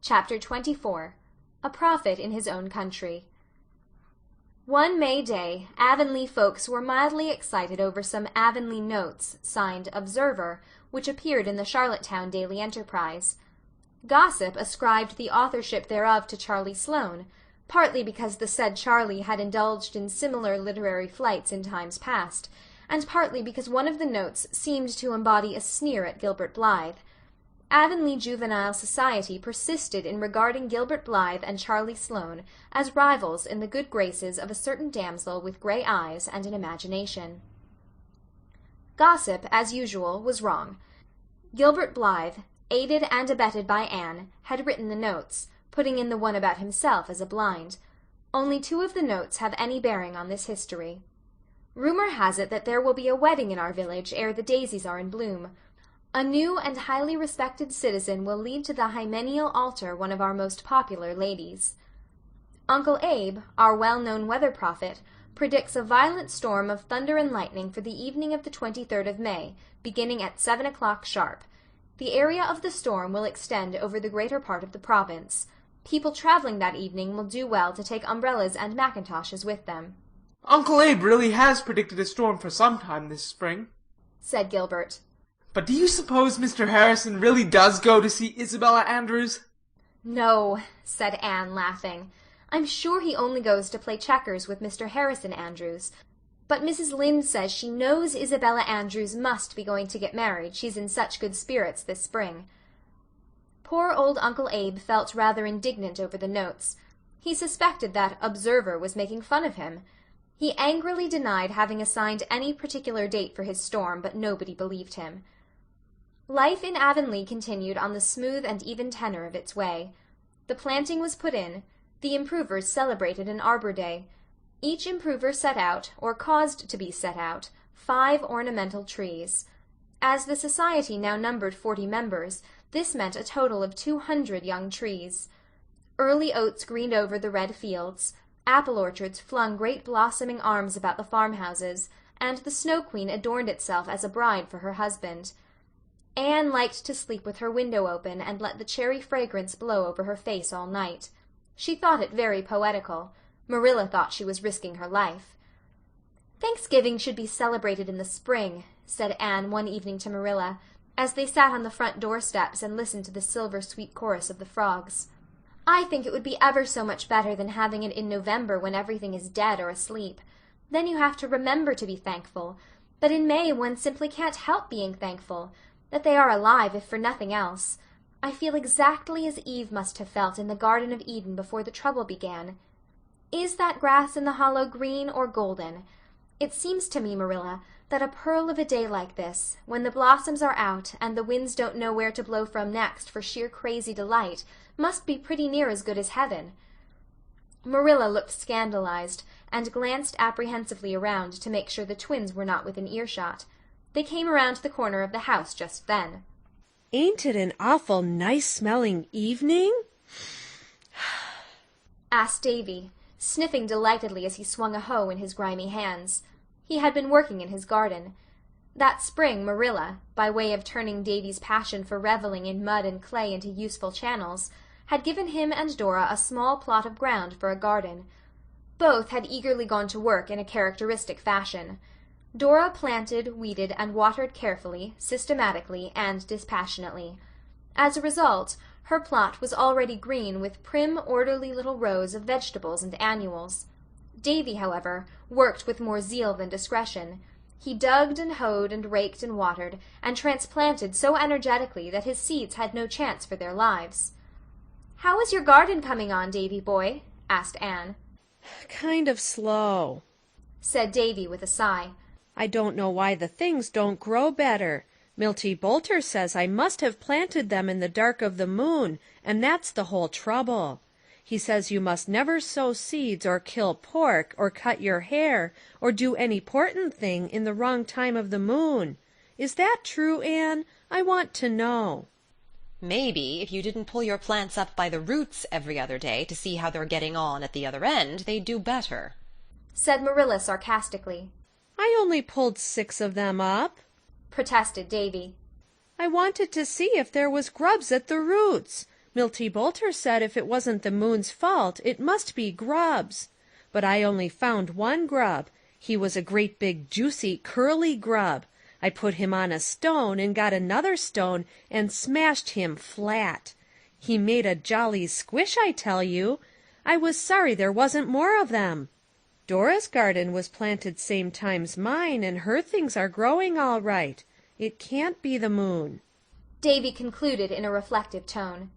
Chapter 24. A Prophet in His Own Country. One May day, Avonlea folks were mildly excited over some Avonlea notes, signed Observer, which appeared in the Charlottetown Daily Enterprise. Gossip ascribed the authorship thereof to Charlie Sloane, partly because the said Charlie had indulged in similar literary flights in times past, and partly because one of the notes seemed to embody a sneer at Gilbert Blythe. Avonlea juvenile society persisted in regarding Gilbert Blythe and Charlie Sloane as rivals in the good graces of a certain damsel with grey eyes and an imagination. Gossip, as usual, was wrong. Gilbert Blythe, aided and abetted by Anne, had written the notes, putting in the one about himself as a blind. Only 2 of the notes have any bearing on this history. Rumour has it that there will be a wedding in our village ere the daisies are in bloom. A new and highly respected citizen will lead to the hymeneal altar one of our most popular ladies. Uncle Abe, our well-known weather prophet, predicts a violent storm of thunder and lightning for the evening of the 23rd of May, beginning at 7 o'clock sharp. The area of the storm will extend over the greater part of the province. People travelling that evening will do well to take umbrellas and mackintoshes with them. Uncle Abe really has predicted a storm for some time this spring, said Gilbert. But do you suppose Mr. Harrison really does go to see Isabella Andrews? No, said Anne, laughing. I'm sure he only goes to play checkers with Mr. Harrison Andrews. But Mrs. Lynde says she knows Isabella Andrews must be going to get married, she's in such good spirits this spring. Poor old Uncle Abe felt rather indignant over the notes. He suspected that Observer was making fun of him. He angrily denied having assigned any particular date for his storm, but nobody believed him. Life in Avonlea continued on the smooth and even tenor of its way. The planting was put in. The improvers celebrated an Arbor Day. Each improver set out, or caused to be set out, 5 ornamental trees. As the society now numbered 40 members, this meant a total of 200 young trees. Early oats greened over the red fields. Apple orchards flung great blossoming arms about the farmhouses, and the Snow Queen adorned itself as a bride for her husband. Anne liked to sleep with her window open and let the cherry fragrance blow over her face all night. She thought it very poetical. Marilla thought she was risking her life. Thanksgiving should be celebrated in the spring, said Anne one evening to Marilla, as they sat on the front doorsteps and listened to the silver-sweet chorus of the frogs. I think it would be ever so much better than having it in November when everything is dead or asleep. Then you have to remember to be thankful. But in May one simply can't help being thankful that they are alive, if for nothing else. I feel exactly as Eve must have felt in the Garden of Eden before the trouble began. Is that grass in the hollow green or golden? It seems to me, Marilla, that a pearl of a day like this, when the blossoms are out and the winds don't know where to blow from next for sheer crazy delight, must be pretty near as good as heaven. Marilla looked scandalized, and glanced apprehensively around to make sure the twins were not within earshot. They came around the corner of the house just then. "Ain't it an awful nice-smelling evening?" asked Davy, sniffing delightedly as he swung a hoe in his grimy hands. He had been working in his garden. That spring Marilla, by way of turning Davy's passion for revelling in mud and clay into useful channels, had given him and Dora a small plot of ground for a garden. Both had eagerly gone to work in a characteristic fashion. Dora planted, weeded, and watered carefully, systematically, and dispassionately. As a result, her plot was already green with prim, orderly little rows of vegetables and annuals. Davy, however, worked with more zeal than discretion. He dug and hoed and raked and watered, and transplanted so energetically that his seeds had no chance for their lives. "How is your garden coming on, Davy boy?" asked Anne. "Kind of slow," said Davy with a sigh. "I don't know why the things don't grow better. Milty Boulter says I must have planted them in the dark of the moon, and that's the whole trouble. He says you must never sow seeds or kill pork or cut your hair or do any 'portant thing in the wrong time of the moon. Is that true, Anne? I want to know." Maybe if you didn't pull your plants up by the roots every other day to see how they're getting on at the other end, they'd do better, said Marilla sarcastically. "I only pulled 6 of them up," protested Davy. "I wanted to see if there was grubs at the roots. Milty Boulter said if it wasn't the moon's fault, it must be grubs. But I only found one grub. He was a great big juicy curly grub. I put him on a stone and got another stone and smashed him flat. He made a jolly squish, I tell you. I was sorry there wasn't more of them. Dora's garden was planted same time's mine, and her things are growing all right. It can't be the moon. Davy concluded in a reflective tone.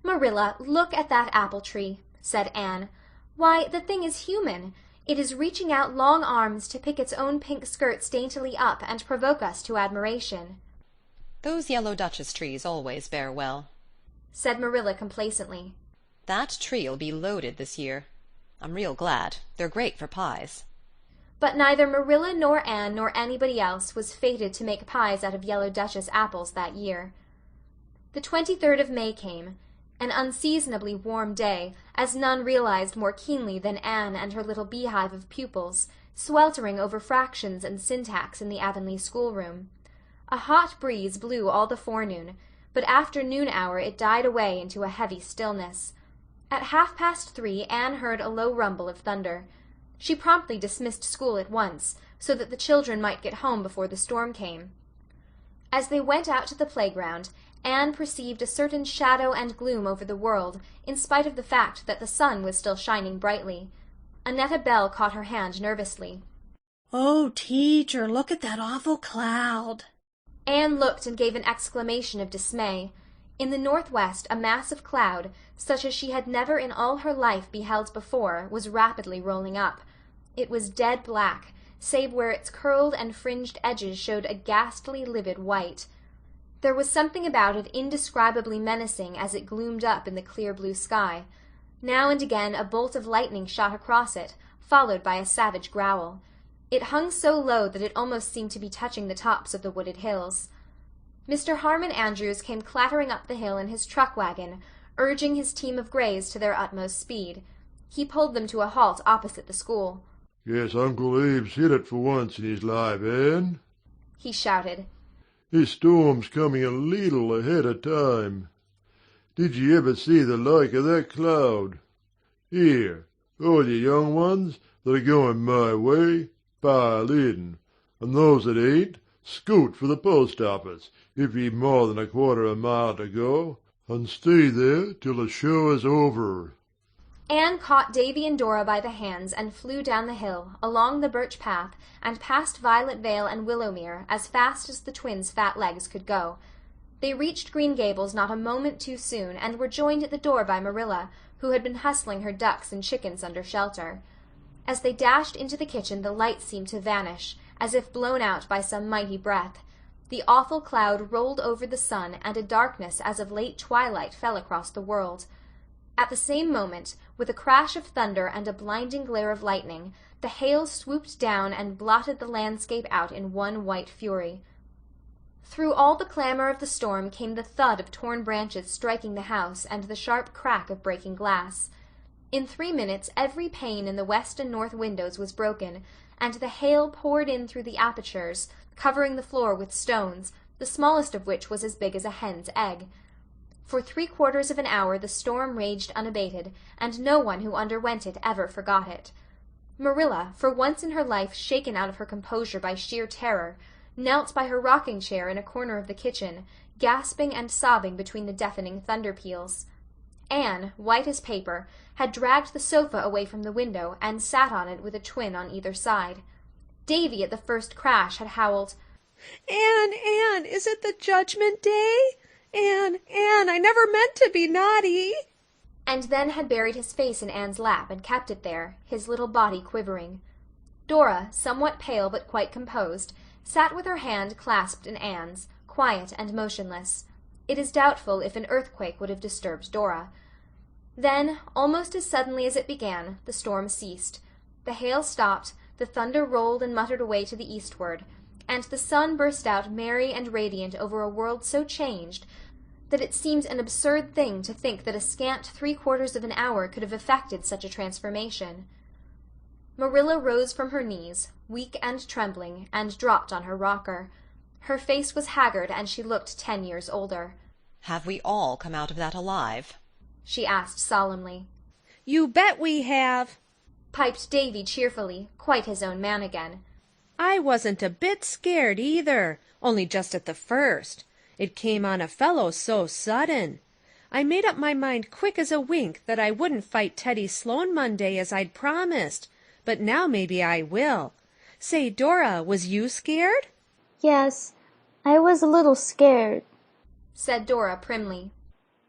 Marilla, look at that apple tree, said Anne. Why, the thing is human. It is reaching out long arms to pick its own pink skirts daintily up and provoke us to admiration. Those yellow Duchess trees always bear well, said Marilla complacently. That tree'll be loaded this year. I'm real glad. They're great for pies. But neither Marilla nor Anne nor anybody else was fated to make pies out of yellow Duchess apples that year. The 23rd of May came, an unseasonably warm day, as none realized more keenly than Anne and her little beehive of pupils, sweltering over fractions and syntax in the Avonlea schoolroom. A hot breeze blew all the forenoon, but after noon hour it died away into a heavy stillness. At 3:30 Anne heard a low rumble of thunder. She promptly dismissed school at once, so that the children might get home before the storm came. As they went out to the playground, Anne perceived a certain shadow and gloom over the world, in spite of the fact that the sun was still shining brightly. Annetta Bell caught her hand nervously. "Oh, teacher, look at that awful cloud." Anne looked and gave an exclamation of dismay. In the northwest a mass of cloud, such as she had never in all her life beheld before, was rapidly rolling up. It was dead black, save where its curled and fringed edges showed a ghastly livid white. There was something about it indescribably menacing as it gloomed up in the clear blue sky. Now and again a bolt of lightning shot across it, followed by a savage growl. It hung so low that it almost seemed to be touching the tops of the wooded hills. Mr. Harmon Andrews came clattering up the hill in his truck-wagon, urging his team of greys to their utmost speed. He pulled them to a halt opposite the school. "Guess Uncle Abe's hit it for once in his life, Anne," he shouted. "This storm's coming a leetle ahead of time. Did ye ever see the like of that cloud? Here, all you young ones that are going my way, pile in, and those that ain't, scoot for the post office, if ye've more than a quarter of a mile to go, and stay there till the show is over." Anne caught Davy and Dora by the hands and flew down the hill, along the birch path, and past Violet Vale and Willowmere as fast as the twins' fat legs could go. They reached Green Gables not a moment too soon, and were joined at the door by Marilla, who had been hustling her ducks and chickens under shelter. As they dashed into the kitchen the light seemed to vanish, as if blown out by some mighty breath. The awful cloud rolled over the sun, and a darkness as of late twilight fell across the world. At the same moment, with a crash of thunder and a blinding glare of lightning, the hail swooped down and blotted the landscape out in one white fury. Through all the clamor of the storm came the thud of torn branches striking the house and the sharp crack of breaking glass. In 3 minutes every pane in the west and north windows was broken, and the hail poured in through the apertures, covering the floor with stones, the smallest of which was as big as a hen's egg. For 3/4 of an hour the storm raged unabated, and no one who underwent it ever forgot it. Marilla, for once in her life shaken out of her composure by sheer terror, knelt by her rocking-chair in a corner of the kitchen, gasping and sobbing between the deafening thunder peals. Anne, white as paper, had dragged the sofa away from the window and sat on it with a twin on either side. Davy at the first crash had howled, Anne, is it the Judgment Day? Anne, I never meant to be naughty." and then had buried his face in Anne's lap and kept it there, his little body quivering. Dora, somewhat pale but quite composed, sat with her hand clasped in Anne's, quiet and motionless. It is doubtful if an earthquake would have disturbed Dora. Then, almost as suddenly as it began, the storm ceased. The hail stopped, the thunder rolled and muttered away to the eastward, and the sun burst out merry and radiant over a world so changed that it seemed an absurd thing to think that a scant 3/4 of an hour could have effected such a transformation. Marilla rose from her knees, weak and trembling, and dropped on her rocker. Her face was haggard, and she looked 10 years older. Have we all come out of that alive? she asked solemnly. You bet we have, piped Davy cheerfully, quite his own man again. I wasn't a bit scared either, only just at the first. It came on a fellow so sudden. I made up my mind quick as a wink that I wouldn't fight Teddy Sloane Monday as I'd promised, but now maybe I will. Say, Dora, was you scared? Yes, I was a little scared, said Dora primly.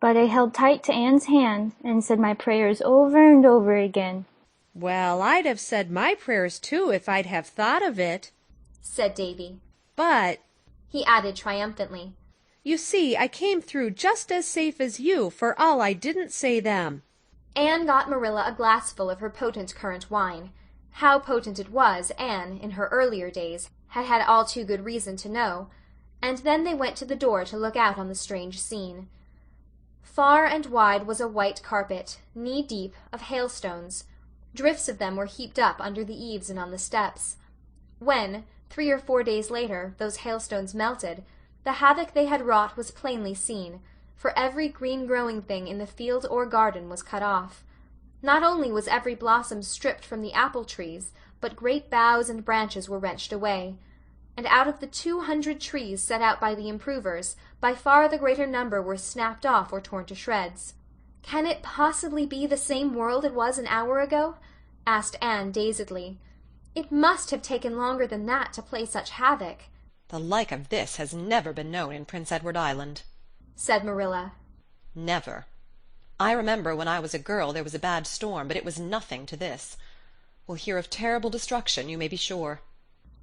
but I held tight to Anne's hand and said my prayers over and over again. Well, I'd have said my prayers too if I'd have thought of it, said Davy. But, he added triumphantly, you see, I came through just as safe as you, for all I didn't say them. Anne got Marilla a glassful of her potent currant wine. How potent it was, Anne, in her earlier days, had had all too good reason to know, and then they went to the door to look out on the strange scene. Far and wide was a white carpet, knee-deep, of hailstones. Drifts of them were heaped up under the eaves and on the steps. When, 3 or 4 days later, those hailstones melted, the havoc they had wrought was plainly seen, for every green-growing thing in the field or garden was cut off. Not only was every blossom stripped from the apple trees, but great boughs and branches were wrenched away. And out of the 200 trees set out by the improvers, by far the greater number were snapped off or torn to shreds. "Can it possibly be the same world it was an hour ago?" asked Anne dazedly. "It must have taken longer than that to play such havoc." The like of this has never been known in Prince Edward Island, said Marilla. Never. I remember when I was a girl there was a bad storm, but it was nothing to this. We'll hear of terrible destruction, you may be sure.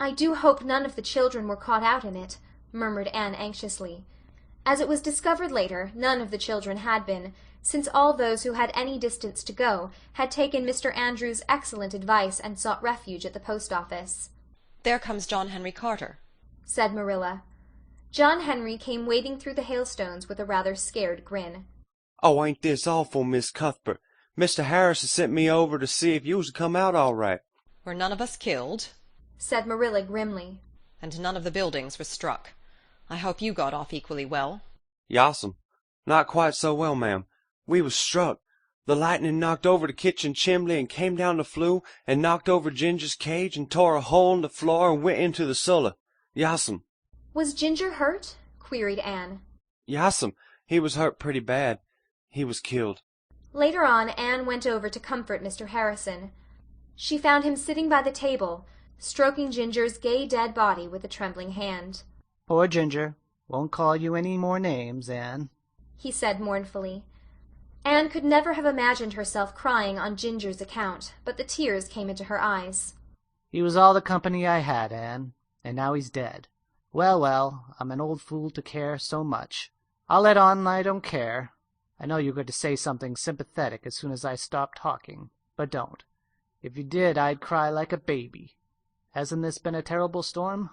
"I do hope none of the children were caught out in it," murmured Anne anxiously. As it was discovered later, none of the children had been, since all those who had any distance to go had taken Mr. Andrews' excellent advice and sought refuge at the post office. There comes John Henry Carter, said Marilla. John Henry came wading through the hailstones with a rather scared grin. "Oh, ain't this awful, Miss Cuthbert. Mr. Harrison sent me over to see if you was come out all right." Were none of us killed? said Marilla grimly. And none of the buildings were struck. I hope you got off equally well. Yas'm. Not quite so well, ma'am. We was struck. The lightning knocked over the kitchen chimney and came down the flue and knocked over Ginger's cage and tore a hole in the floor and went into the cellar. Yas'm. "Was Ginger hurt?" queried Anne. Yas'm. He was hurt pretty bad. He was killed. Later on, Anne went over to comfort Mr. Harrison. She found him sitting by the table, stroking Ginger's gay dead body with a trembling hand. "Poor Ginger. Won't call you any more names, Anne," he said mournfully. Anne could never have imagined herself crying on Ginger's account, but the tears came into her eyes. "He was all the company I had, Anne, and now he's dead. Well, well, I'm an old fool to care so much. I'll let on I don't care. I know you're going to say something sympathetic as soon as I stop talking, but don't. If you did, I'd cry like a baby. Hasn't this been a terrible storm?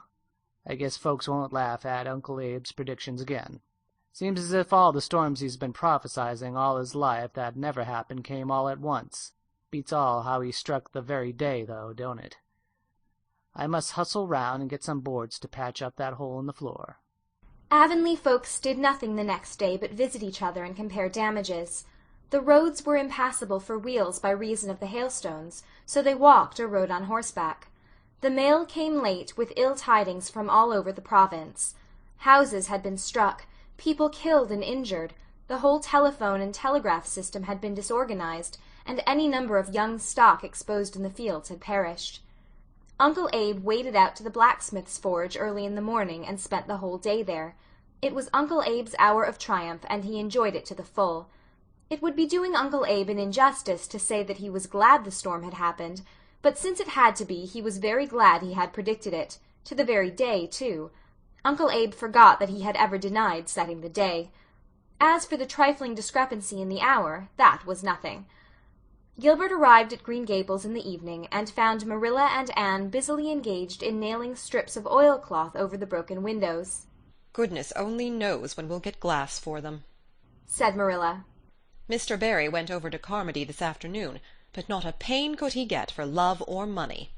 I guess folks won't laugh at Uncle Abe's predictions again. Seems as if all the storms he's been prophesizing all his life that never happened came all at once. Beats all how he struck the very day, though, don't it? I must hustle round and get some boards to patch up that hole in the floor." Avonlea folks did nothing the next day but visit each other and compare damages. The roads were impassable for wheels by reason of the hailstones, so they walked or rode on horseback. The mail came late with ill tidings from all over the province. Houses had been struck, people killed and injured, the whole telephone and telegraph system had been disorganized, and any number of young stock exposed in the fields had perished. Uncle Abe waded out to the blacksmith's forge early in the morning and spent the whole day there. It was Uncle Abe's hour of triumph, and he enjoyed it to the full. It would be doing Uncle Abe an injustice to say that he was glad the storm had happened, but since it had to be, he was very glad he had predicted it, to the very day, too. Uncle Abe forgot that he had ever denied setting the day. As for the trifling discrepancy in the hour, that was nothing. Gilbert arrived at Green Gables in the evening, and found Marilla and Anne busily engaged in nailing strips of oilcloth over the broken windows. Goodness only knows when we'll get glass for them, said Marilla. Mr. Barry went over to Carmody this afternoon, but not a pane could he get for love or money.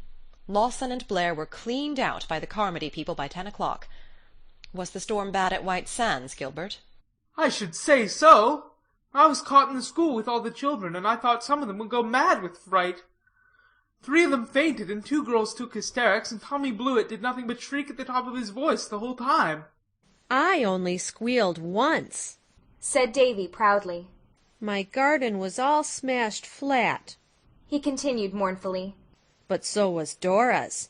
Lawson and Blair were cleaned out by the Carmody people by 10 o'clock. Was the storm bad at White Sands, Gilbert? I should say so. I was caught in the school with all the children, and I thought some of them would go mad with fright. 3 of them fainted, and 2 girls took hysterics, and Tommy Blewett did nothing but shriek at the top of his voice the whole time. I only squealed once, said Davy proudly. My garden was all smashed flat, he continued mournfully. But so was Dora's,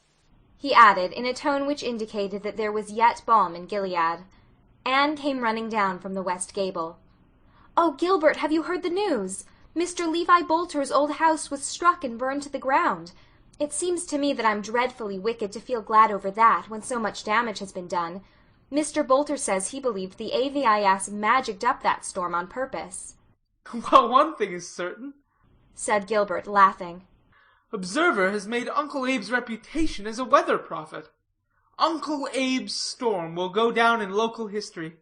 he added, in a tone which indicated that there was yet balm in Gilead. Anne came running down from the west gable. "Oh, Gilbert, have you heard the news? Mr. Levi Bolter's old house was struck and burned to the ground. It seems to me that I'm dreadfully wicked to feel glad over that, when so much damage has been done. Mr. Bolter says he believed the AVIS magicked up that storm on purpose." Well, one thing is certain, said Gilbert, laughing. Observer has made Uncle Abe's reputation as a weather prophet. Uncle Abe's storm will go down in local history.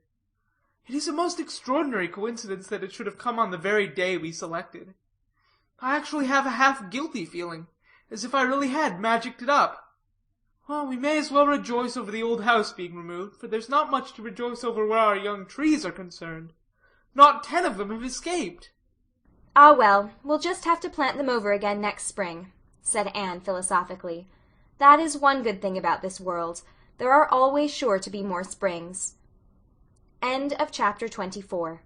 It is a most extraordinary coincidence that it should have come on the very day we selected. I actually have a half-guilty feeling, as if I really had magicked it up. Well, we may as well rejoice over the old house being removed, for there's not much to rejoice over where our young trees are concerned. Not 10 of them have escaped. Ah, well, we'll just have to plant them over again next spring, said Anne philosophically. That is one good thing about this world. There are always sure to be more springs. End of chapter 24.